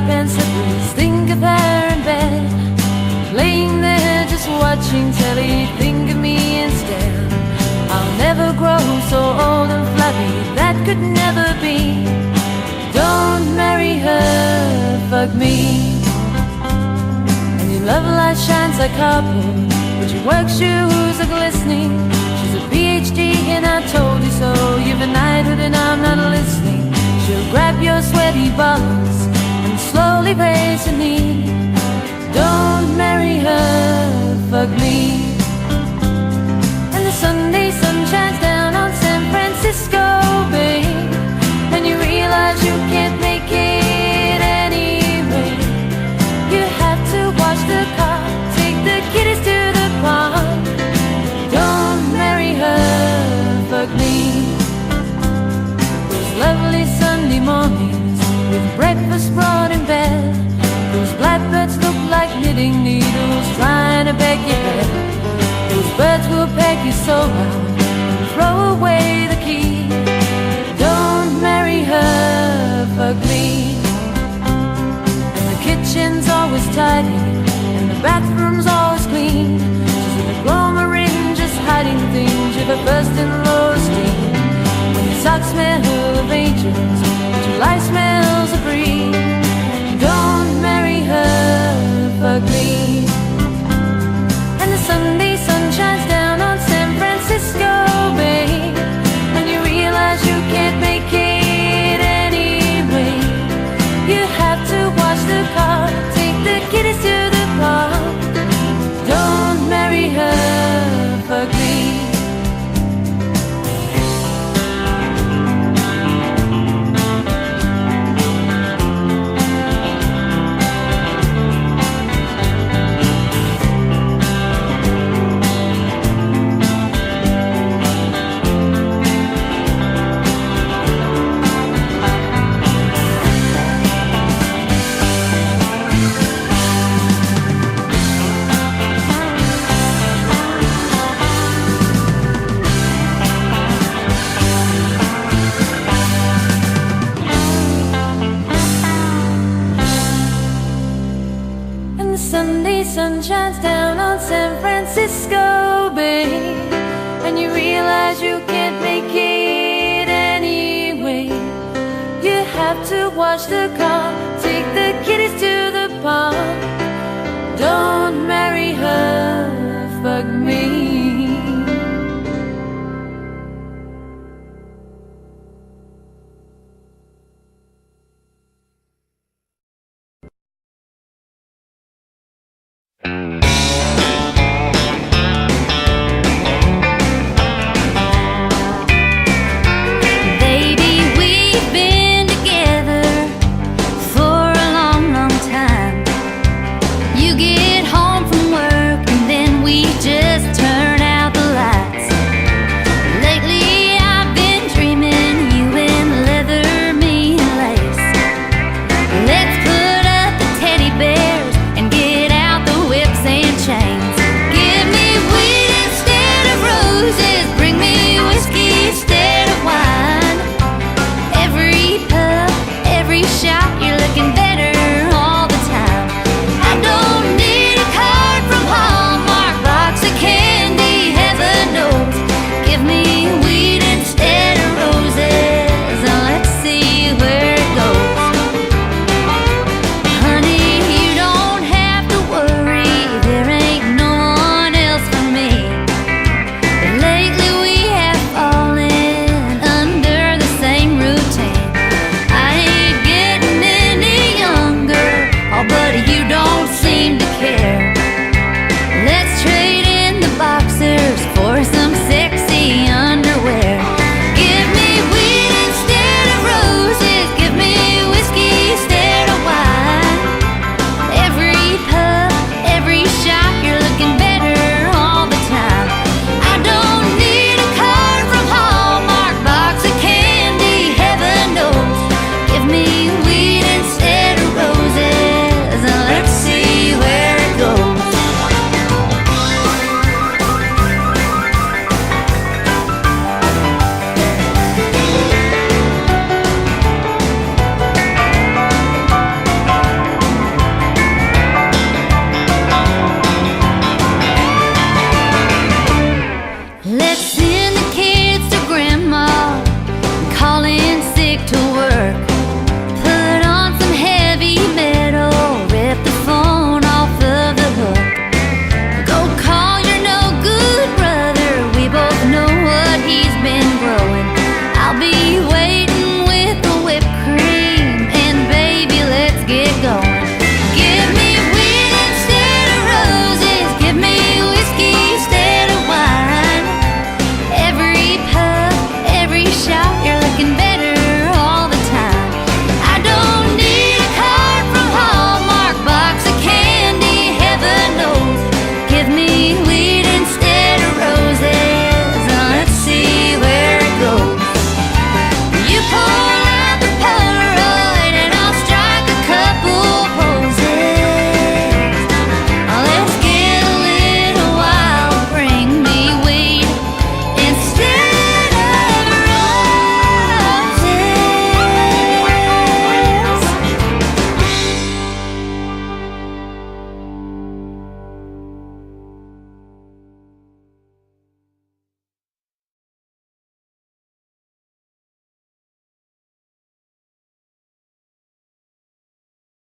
pensively, think of her in bed, laying there just watching telly, think of me instead. I'll never grow so old and flabby, that could never be. Don't marry her, fuck me. And your love light shines like copper, but your work shoes are glistening. She's a PhD and I told you so. You've a knighthood and I'm not listening. She'll grab your sweaty balls and slowly raise her knee. Don't marry her, fuck me. And the Sunday sun shines down on San Francisco Bay, and you realize you can't make it anyway. You have to wash the car, take the kiddies to the pond. Don't marry her, fuck me. Those lovely Sunday mornings with breakfast brought in bed, those blackbirds look like knitting needles trying to beg your head. Those birds will peg you so hard and throw away the key. Don't marry her, fuck me. And the kitchen's always tidy and the bathroom's always clean. She's an agglomerate just hiding things of her first-in-law esteem. When your socks smell of angels and your life smells of breeze, don't marry her, fuck me. And the Sunday sun shines down on San Francisco Bay, and you realize you can't make it anyway. You have to wash the car, take the kiddies to the park. Don't marry her, fuck me. Sunday sun shines down on San Francisco Bay, and you realize you can't make it anyway. You have to wash the car,